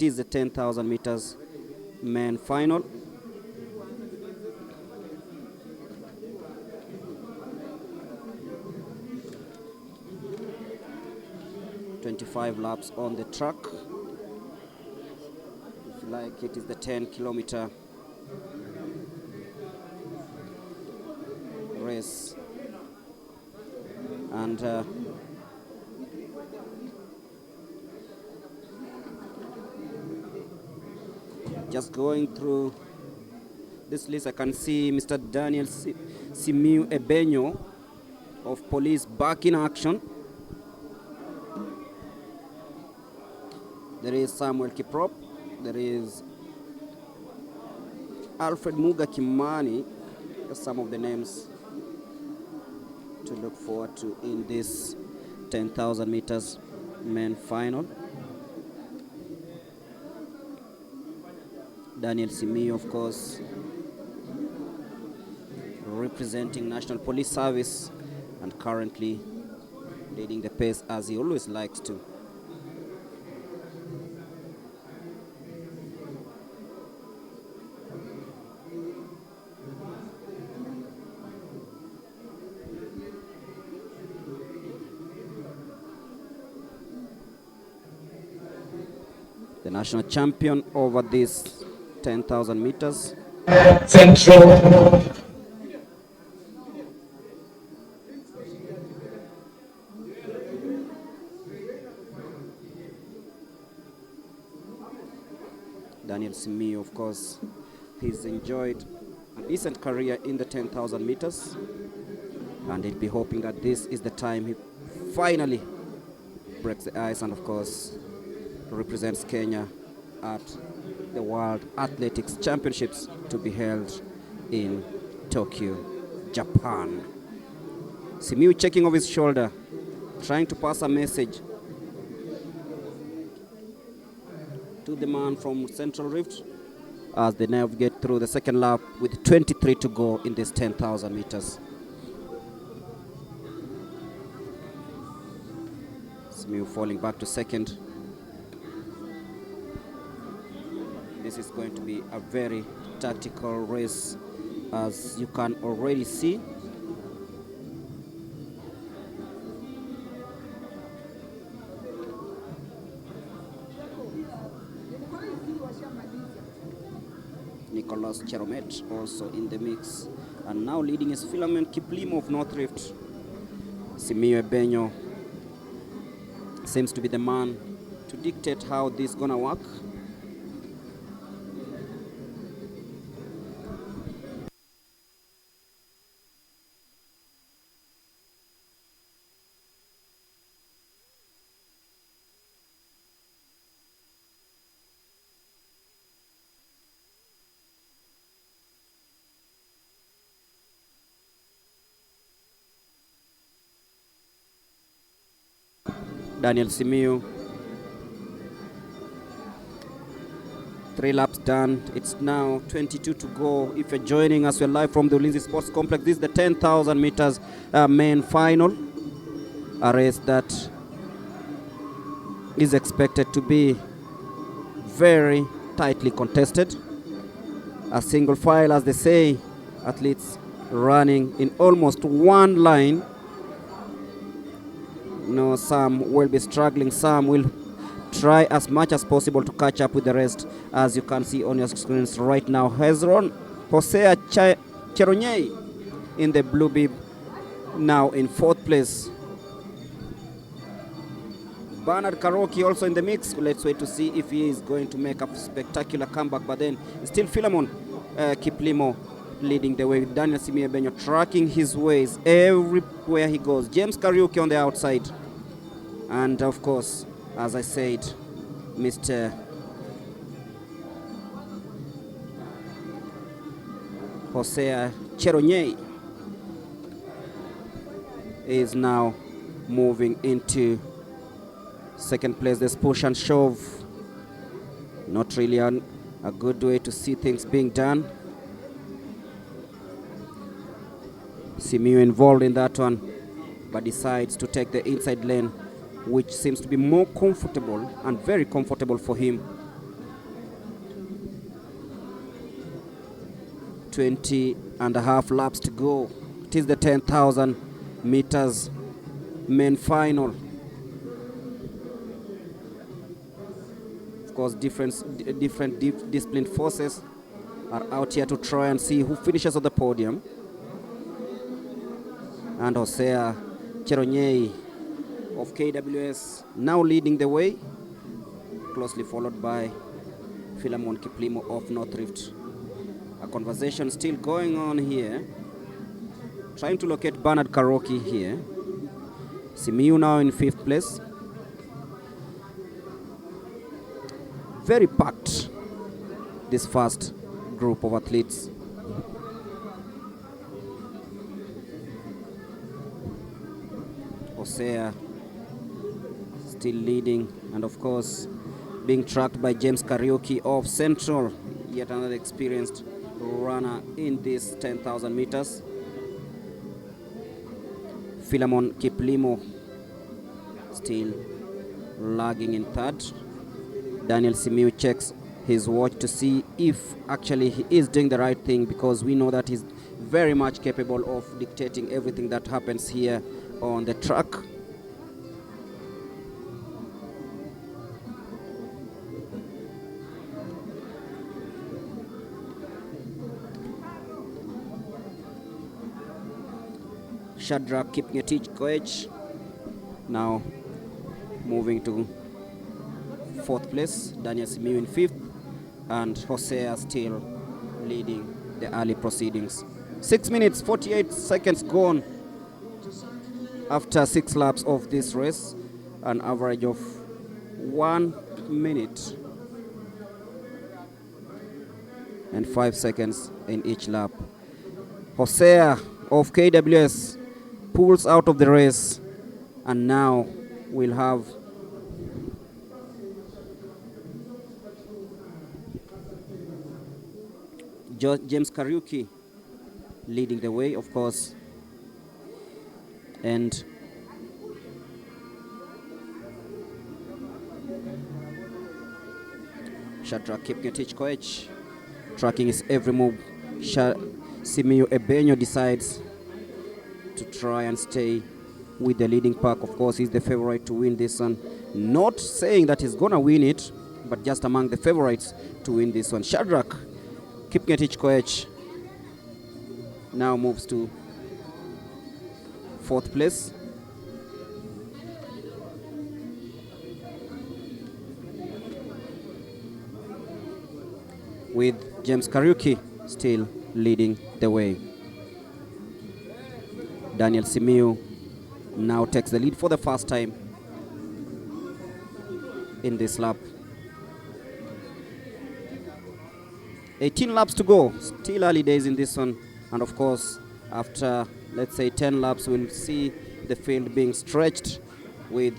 It is the 10,000 meters men final. "25 laps on the track. If you like, it is the 10-kilometer race. And just going through this list, I can see Mr. Daniel Simiyu Ebenyo of police back in action. There is Samuel Kiprop. There is Alfred Muga Kimani. Just some of the names to look forward to in this 10,000 meters men final. Daniel Simiyu, of course, representing National Police Service and currently leading the pace as he always likes to. The national champion over this 10,000 meters. Central. Daniel Simiyu, of course, he's enjoyed a decent career in the 10,000 meters, and he'll be hoping that this is the time he finally breaks the ice and, of course, represents Kenya at the World Athletics Championships to be held in Tokyo, Japan. Simiyu checking off his shoulder, trying to pass a message to the man from Central Rift as they navigate through the second lap with 23 to go in this 10,000 meters. Simiyu falling back to second. This is going to be a very tactical race, as you can already see. Nicholas Cheromet also in the mix, and now leading is Philemon Kiplimo of North Rift. Simiyu Ebenyo seems to be the man to dictate how this is gonna work. Daniel Simiyu, 3 laps done. It's now 22 to go. If you're joining us, we're live from the Ulinzi Sports Complex. This is the 10,000 meters main final, a race that is expected to be very tightly contested. A single file, as they say, athletes running in almost one line. No, some will be struggling, some will try as much as possible to catch up with the rest, as you can see on your screens right now. Hezron Hosea Cheronyei in the blue bib, now in 4th place. Bernard Karoki also in the mix. Let's wait to see if he is going to make a spectacular comeback, but then still Philemon Kiplimo leading the way, with Daniel Simiyu Ebenyo tracking his ways everywhere he goes. James Kariuki on the outside. And of course, as I said, Mr. Hosea Cheronyei is now moving into 2nd place. This push and shove, not really a good way to see things being done. Simiyu involved in that one, but decides to take the inside lane, which seems to be more comfortable and very comfortable for him. 20 and a half laps to go. It is the 10,000 meters main final. Of course, different discipline forces are out here to try and see who finishes on the podium. And Hosea Cheronyei of KWS now leading the way, closely followed by Philemon Kiplimo of North Rift. A conversation still going on here, trying to locate Bernard Karoki here. Simiyu now in 5th place. Very packed, this first group of athletes. Hosea still leading, and of course being tracked by James Kariuki of Central, yet another experienced runner in this 10,000 meters. Philemon Kiplimo still lagging in 3rd. Daniel Simiyu checks his watch to see if actually he is doing the right thing, because we know that he's very much capable of dictating everything that happens here on the track. Shadrach Kipngetich Koech now moving to 4th place. Daniel Simiyu in 5th, and Hosea still leading the early proceedings. 6 minutes 48 seconds gone after 6 laps of this race, an average of 1 minute and 5 seconds in each lap. Hosea of KWS pulls out of the race, and now we'll have James Kariuki leading the way, of course, and Shadrach Kipngetich Koech tracking his every move. Simiyu Ebenyo decides to try and stay with the leading pack. Of course, he's the favorite to win this one. Not saying that he's gonna win it, but just among the favorites to win this one. Shadrach Kipngetich Koech now moves to 4th place. With James Kariuki still leading the way. Daniel Simiyu now takes the lead for the first time in this lap. 18 laps to go, still early days in this one, and of course after, let's say, 10 laps, we'll see the field being stretched with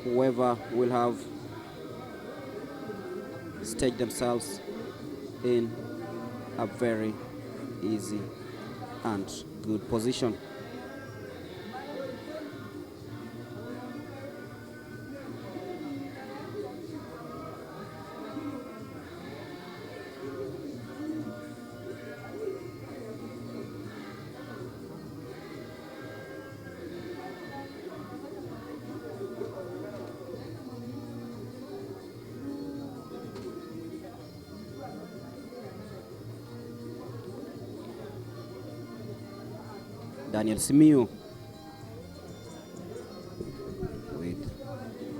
whoever will have staged themselves in a very easy and good position. Daniel Simiyu with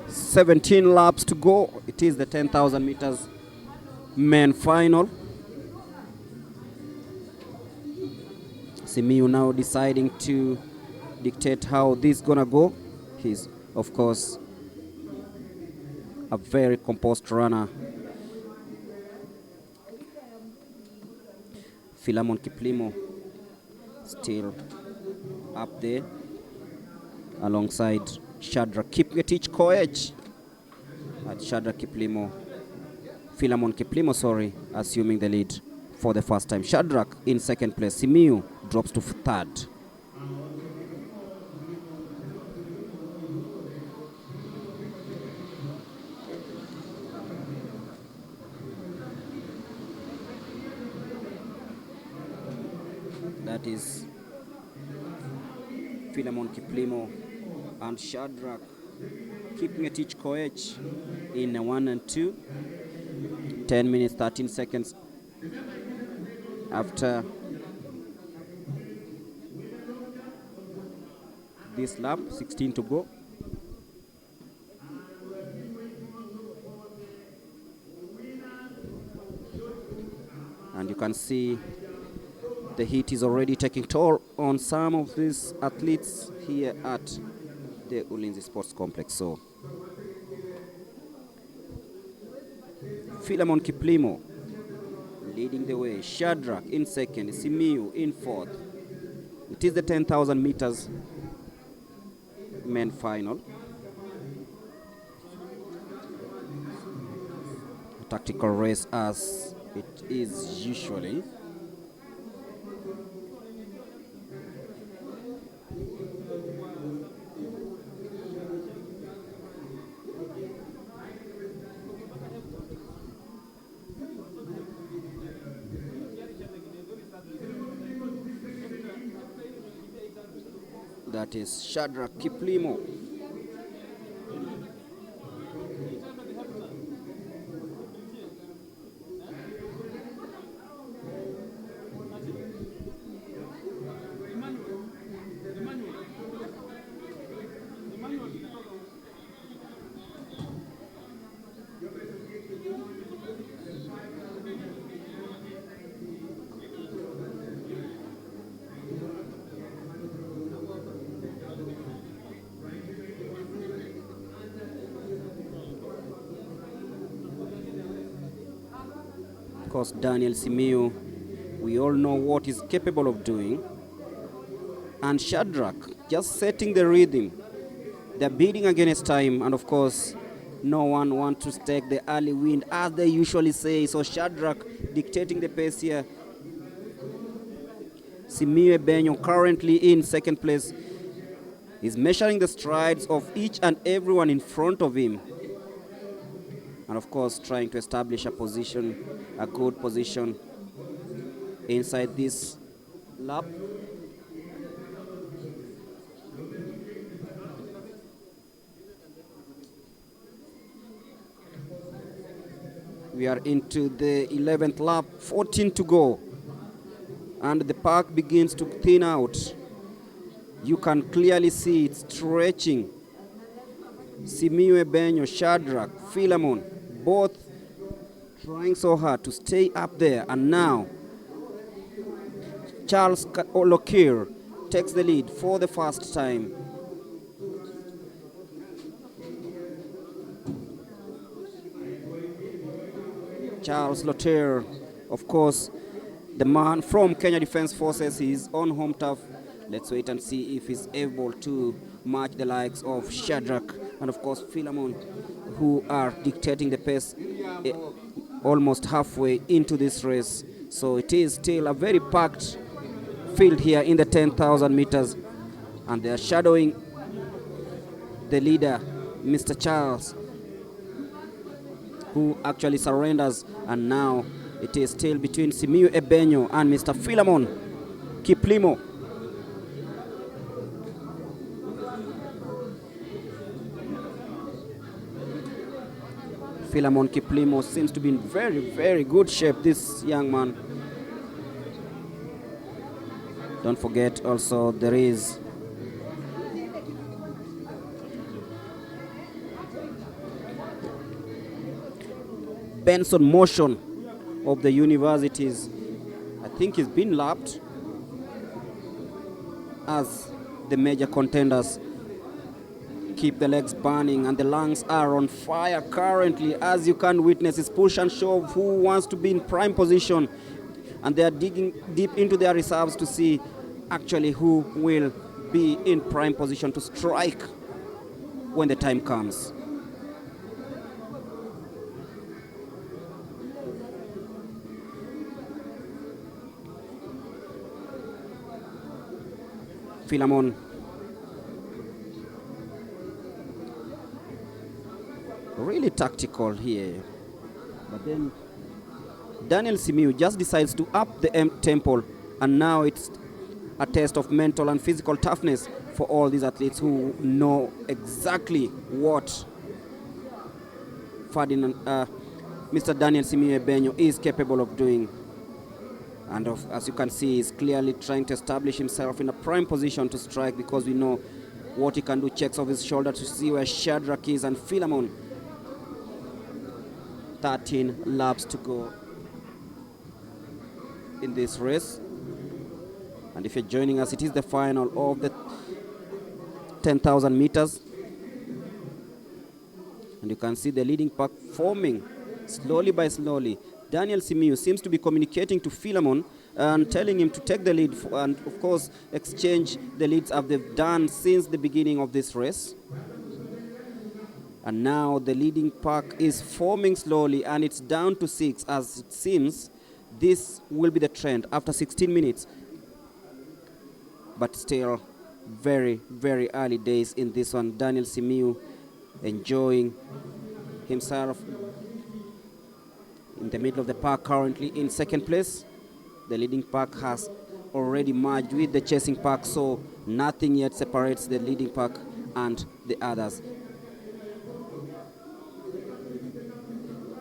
17 laps to go. It is the 10,000 meters men final. Simiyu now deciding to dictate how this is gonna go. He's, of course, a very composed runner. Philemon Kiplimo still up there alongside Shadrach Kipngetich Koech. Philemon Kiplimo, sorry, assuming the lead for the first time. Shadrach in 2nd place. Simiyu drops to 3rd. That is Philemon Kiplimo and Shadrach keeping at each coach in 1 and 2. 10 minutes, 13 seconds after this lap, 16 to go. And you can see the heat is already taking toll on some of these athletes here at the Ulinzi Sports Complex. So Philemon Kiplimo leading the way, Shadrach in second, Simiyu in fourth. It is the 10,000 meters men final. A tactical race as it is usually. That is Shadrach Kiplimo. Of course, Daniel Simiyu, we all know what he's capable of doing. And Shadrach just setting the rhythm. They're beating against time, and of course, no one wants to take the early wind, as they usually say. So Shadrach dictating the pace here. Simiyu Ebenyo currently in second place. He's measuring the strides of each and everyone in front of him. And of course, trying to establish a position, a good position inside this lap. We are into the 11th lap, 14 to go. And the pack begins to thin out. You can clearly see it stretching. Simiyu Ebenyo, Shadrach, Philemon, both trying so hard to stay up there. And now, Charles Olokir takes the lead for the first time. Charles Lotter, of course, the man from Kenya Defense Forces, is on home turf. Let's wait and see if he's able to match the likes of Shadrach and of course Philemon, who are dictating the pace almost halfway into this race. So it is still a very packed field here in the 10,000 meters, and they are shadowing the leader, Mr. Charles, who actually surrenders. And now it is still between Simiyu Ebenyo and Mr. Philemon Kiplimo. Philemon Kiplimo seems to be in very, very good shape, this young man. Don't forget also there is Benson Motion of the universities. I think he's been lapped as the major contenders keep the legs burning, and the lungs are on fire currently. As you can witness, it's push and shove who wants to be in prime position, and they are digging deep into their reserves to see actually who will be in prime position to strike when the time comes. Philemon really tactical here, but then Daniel Simiyu just decides to up the tempo, and now it's a test of mental and physical toughness for all these athletes who know exactly what Mr. Daniel Simiyu Ebenyo is capable of doing. And as you can see, he's clearly trying to establish himself in a prime position to strike, because we know what he can do. Checks off his shoulder to see where Shadrach is, and Philemon. 13 laps to go in this race. And if you're joining us, it is the final of the 10,000 meters. And you can see the leading pack forming slowly by slowly. Daniel Simiyu seems to be communicating to Philemon and telling him to take the lead and, of course, exchange the leads as they've done since the beginning of this race. And now the leading pack is forming slowly, and it's down to 6, as it seems this will be the trend after 16 minutes. But still, very, very early days in this one. Daniel Simiyu enjoying himself in the middle of the pack, currently in second place. The leading pack has already merged with the chasing pack, so nothing yet separates the leading pack and the others.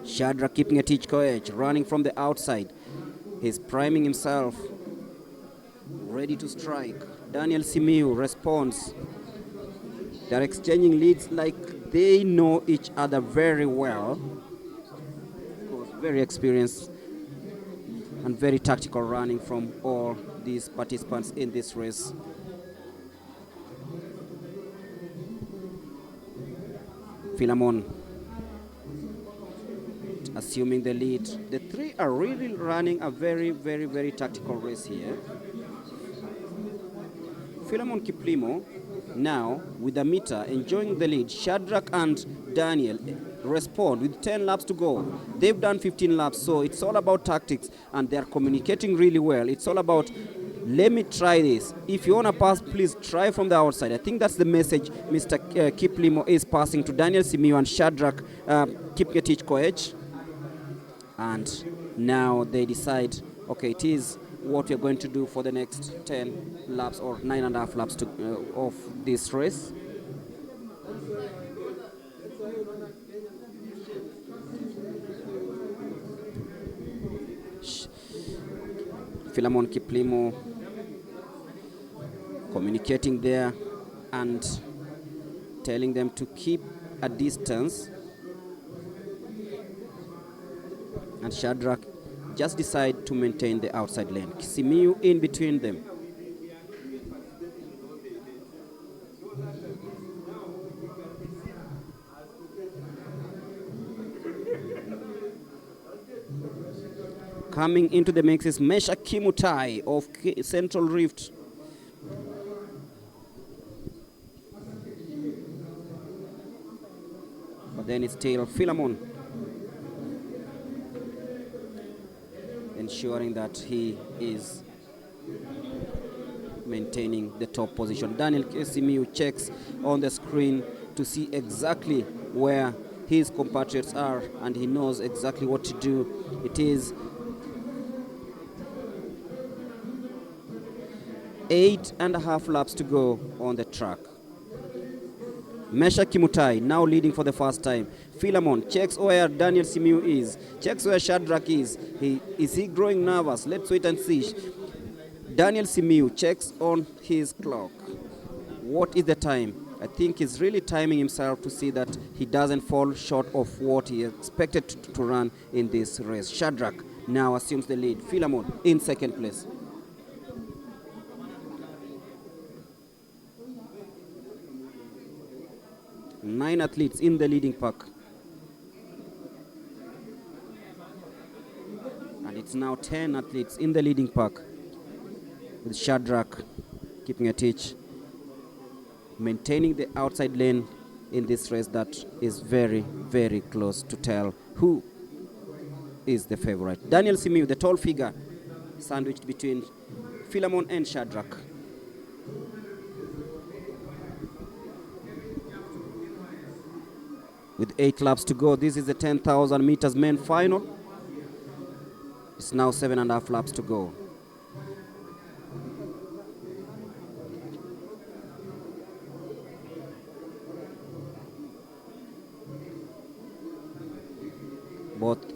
Shadrach keeping a teach edge, running from the outside. He's priming himself, ready to strike. Daniel Simiyu responds. They're exchanging leads like they know each other very well. Of course, very experienced and very tactical running from all these participants in this race. Philemon assuming the lead. The three are really running a very, very, very tactical race here. Philemon Kiplimo now with a meter enjoying the lead. Shadrach and Daniel respond with 10 laps to go. They've done 15 laps, so it's all about tactics, and they're communicating really well. It's all about, let me try this. If you want to pass, please try from the outside. I think that's the message Mr. Kiplimo is passing to Daniel Simiyu and Shadrach Kipngetich Koech. And now they decide, okay, it is what we're going to do for the next 10 laps or 9.5 laps of this race. Philemon Kiplimo communicating there and telling them to keep a distance. And Shadrach just decide to maintain the outside lane. Simiyu in between them. Coming into the mix is Mesha Kimutai of Central Rift. But then it's still Philemon ensuring that he is maintaining the top position. Daniel Simiyu checks on the screen to see exactly where his compatriots are, and he knows exactly what to do. It is 8.5 laps to go on the track. Mesha Kimutai now leading for the first time. Philemon checks where Daniel Simiyu is, checks where Shadrach is. Is he growing nervous? Let's wait and see. Daniel Simiyu checks on his clock. What is the time? I think he's really timing himself to see that he doesn't fall short of what he expected to run in this race. Shadrach now assumes the lead. Philemon in second place. Nine athletes in the leading pack. And it's now 10 athletes in the leading pack, with Shadrach keeping a teach, maintaining the outside lane in this race that is very, very close to tell who is the favorite. Daniel Simiyu, the tall figure, sandwiched between Philemon and Shadrach. With 8 laps to go, this is the 10,000 meters men final. It's now 7.5 laps to go. Both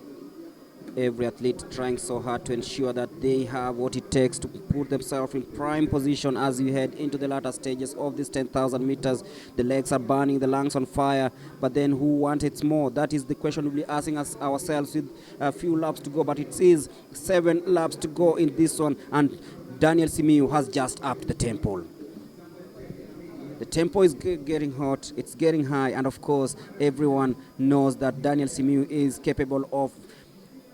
every athlete trying so hard to ensure that they have what it takes to put themselves in prime position as we head into the latter stages of this 10,000 meters. The legs are burning, the lungs on fire, but then who wants it more? That is the question we'll be asking ourselves with a few laps to go, but it is 7 laps to go in this one, and Daniel Simiyu has just upped the tempo. The tempo is getting hot, it's getting high, and of course everyone knows that Daniel Simiyu is capable of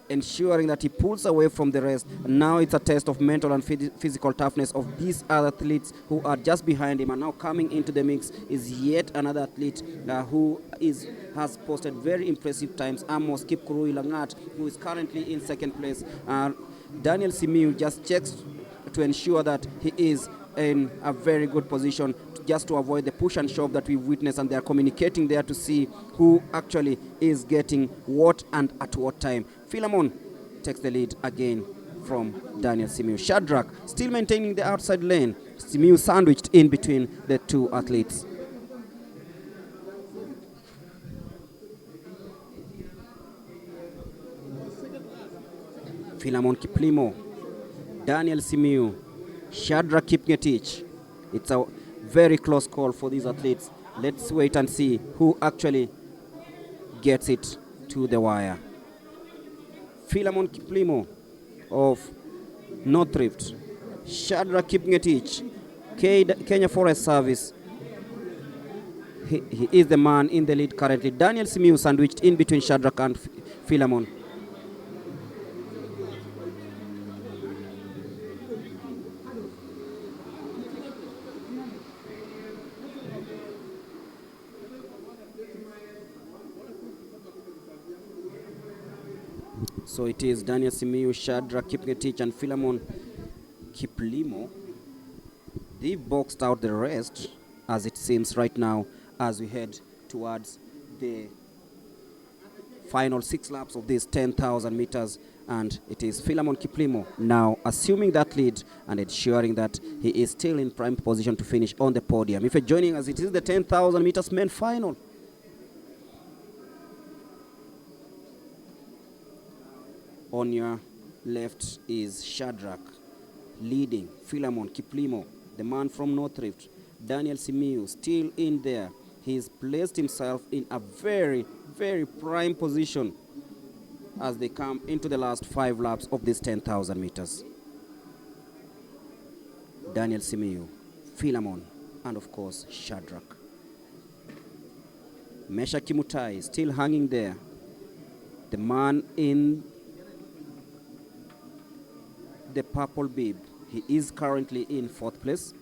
ensuring that he pulls away from the rest. Now it's a test of mental and physical toughness of these other athletes who are just behind him, and now coming into the mix is yet another athlete who has posted very impressive times, Amos Kipkurui Langat, who is currently in second place. Daniel Simiyu just checks to ensure that he is in a very good position just to avoid the push and shove that we've witnessed, and they are communicating there to see who actually is getting what and at what time. Philemon takes the lead again from Daniel Simiyu. Shadrach still maintaining the outside lane. Simiyu sandwiched in between the two athletes. Philemon Kiplimo, Daniel Simiyu, Shadrach Kipngetich. It's a very close call for these athletes. Let's wait and see who actually gets it to the wire. Philemon Kiplimo of North Rift, Shadrach Kipngetich, Kenya Forest Service. He is the man in the lead currently. Daniel Simiyu sandwiched in between Shadrach and Philemon. So it is Daniel Simiyu, Shadrach Kipngetich, and Philemon Kiplimo. They've boxed out the rest, as it seems right now, as we head towards the final 6 laps of this 10,000 meters. And it is Philemon Kiplimo now assuming that lead and ensuring that he is still in prime position to finish on the podium. If you're joining us, it is the 10,000 meters men final. On your left is Shadrach, leading Philemon Kiplimo, the man from North Rift. Daniel Simiyu still in there. He's placed himself in a very, very prime position as they come into the last 5 laps of this 10,000 meters. Daniel Simiyu, Philemon, and of course Shadrach. Mesha Kimutai still hanging there. The man in the purple bib. He is currently in 4th place.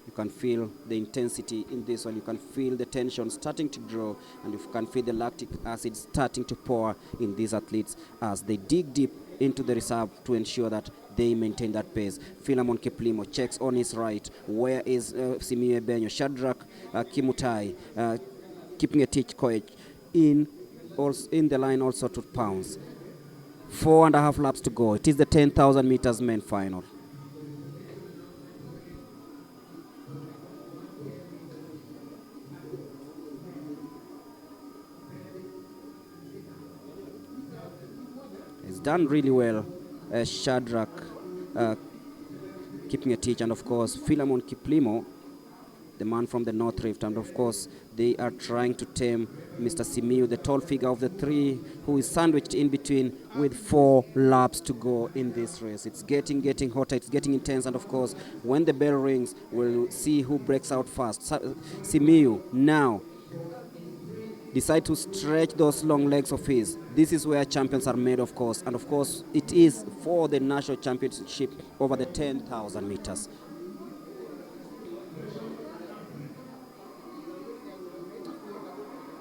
You can feel the intensity in this one. You can feel the tension starting to grow, and you can feel the lactic acid starting to pour in these athletes as they dig deep into the reserve to ensure that they maintain that pace. Philemon Kiplimo checks on his right. Where is Simiyu Ebenyo? Shadrach Kimutai, Kipngetich Koech in the line also to pounce. 4.5 laps to go. It is the 10,000 meters men final. He's done really well. Shadrach Kipngetich, and of course Philemon Kiplimo, the man from the North Rift, and of course they are trying to tame Mr. Simiyu, the tall figure of the 3, who is sandwiched in between with 4 laps to go in this race. It's getting hotter, it's getting intense, and of course when the bell rings, we'll see who breaks out first. Simiyu now decide to stretch those long legs of his. This is where champions are made, of course, and of course it is for the national championship over the 10,000 meters.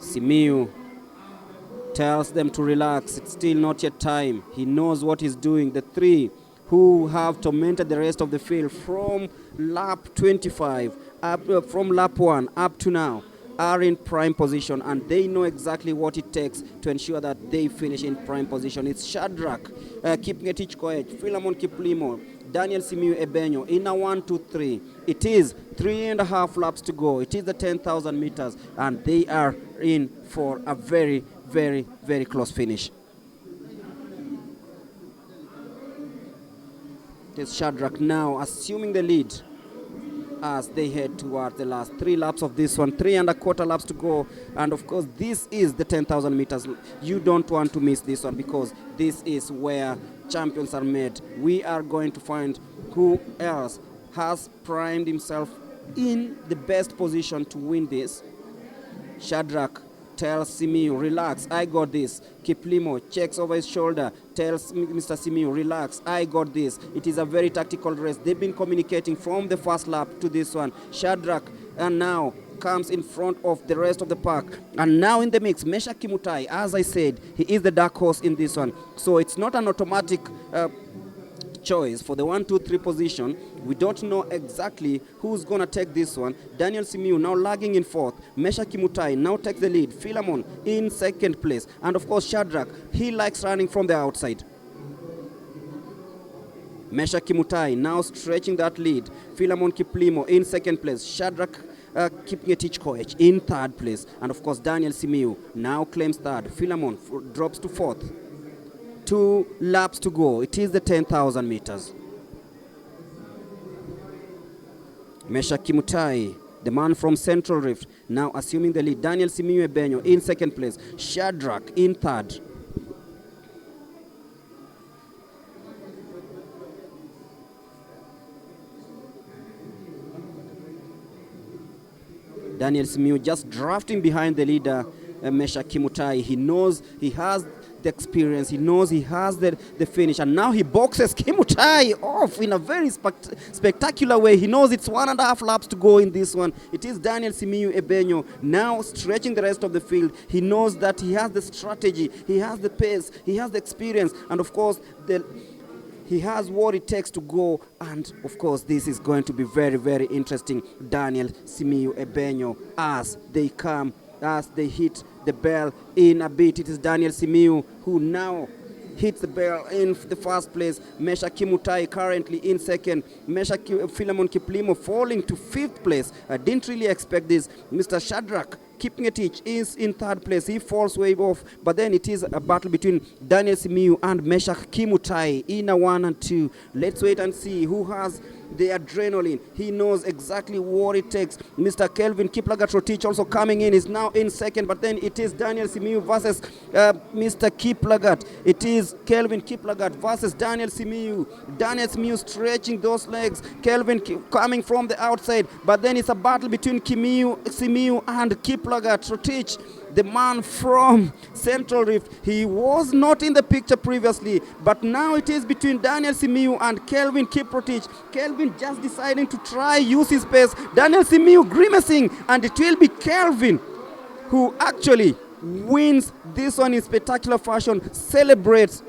Simiyu tells them to relax. It's still not yet time. He knows what he's doing. The 3 who have tormented the rest of the field from lap 25, from lap 1 up to now, are in prime position, and they know exactly what it takes to ensure that they finish in prime position. It's Shadrach, Kipngetich Koech, Philemon Kiplimo, Daniel Simiyu Ebenyo in a 1, 2, 3. It is 3.5 laps to go. It is the 10,000 meters, and they are in for a very, very, very close finish. It is Shadrach now assuming the lead as they head towards the last 3 laps of this one. 3.25 laps to go, and of course this is the 10,000 meters. You don't want to miss this one, because this is where champions are made. We are going to find who else has primed himself in the best position to win this. Shadrach tells Simiyu, relax, I got this. Kiplimo checks over his shoulder, tells Mr. Simiyu, relax, I got this. It is a very tactical race. They've been communicating from the first lap to this one. Shadrach and now comes in front of the rest of the pack. And now in the mix, Mesha Kimutai, as I said, he is the dark horse in this one. So it's not an automatic choice for the 1, 2, 3 position. We don't know exactly who's gonna take this one. Daniel Simiyu now lagging in 4th. Mesha Kimutai now takes the lead. Philemon in 2nd place, and of course Shadrach, he likes running from the outside. Mesha Kimutai now stretching that lead. Philemon Kiplimo in 2nd place. Shadrach Kipngetich Koech in 3rd place, and of course Daniel Simiyu now claims 3rd. Philemon drops to 4th. 2 laps to go. It is the 10,000 meters. Mesha Kimutai, the man from Central Rift, now assuming the lead. Daniel Simiyu Ebenyo in 2nd place. Shadrach in 3rd. Daniel Simiyu just drafting behind the leader, Mesha Kimutai. He knows he has the experience, he knows he has the finish, and now he boxes Kimutai off in a very spectacular way. He knows it's 1.5 laps to go in this one. It is Daniel Simiyu Ebenyo now stretching the rest of the field. He knows that he has the strategy, he has the pace, he has the experience, and of course he has what it takes to go. And of course this is going to be very, very interesting. Daniel Simiyu Ebenyo as they hit the bell in a bit. It is Daniel Simiyu who now hits the bell in the 1st place. Mesha Kimutai currently in 2nd. Philemon Kiplimo falling to 5th place. I didn't really expect this. Mr. Shadrach Kipngetich is in 3rd place. He falls way off, but then it is a battle between Daniel Simiyu and Mesha Kimutai in a 1 and 2. Let's wait and see who has the adrenaline. He knows exactly what it takes. Mr. Kelvin Kiplagat-Rotich also coming in, is now in 2nd, but then it is Daniel Simiyu versus Mr. Kiplagat. It is Kelvin Kiplagat versus Daniel Simiyu. Daniel Simiyu stretching those legs. Kelvin coming from the outside, but then it's a battle between Simiyu and Kiplagat-Rotich, the man from Central Rift. He was not in the picture previously, but now it is between Daniel Simiyu and Kelvin Kiprotich. Kelvin just deciding to try use his pace. Daniel Simiyu grimacing, and it will be Kelvin who actually wins this one in spectacular fashion, celebrates.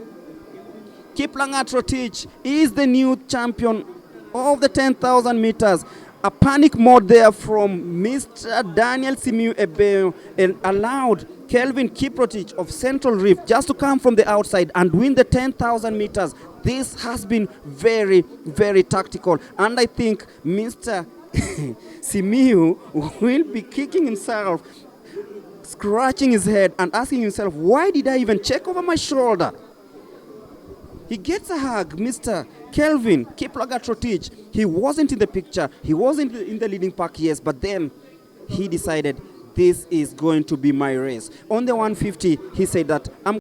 Kiplagat-Rotich is the new champion of the 10,000 meters. A panic mode there from Mr. Daniel Simiyu Ebenyo, and allowed Kelvin Kiprotich of Central Rift just to come from the outside and win the 10,000 meters. This has been very, very tactical, and I think Mr. Simiyu will be kicking himself, scratching his head and asking himself, why did I even check over my shoulder? He gets a hug, Mr. Kelvin Kiplagat-Rotich. He wasn't in the picture. He wasn't in the leading pack, yes, but then he decided this is going to be my race. On the 150, he said that I'm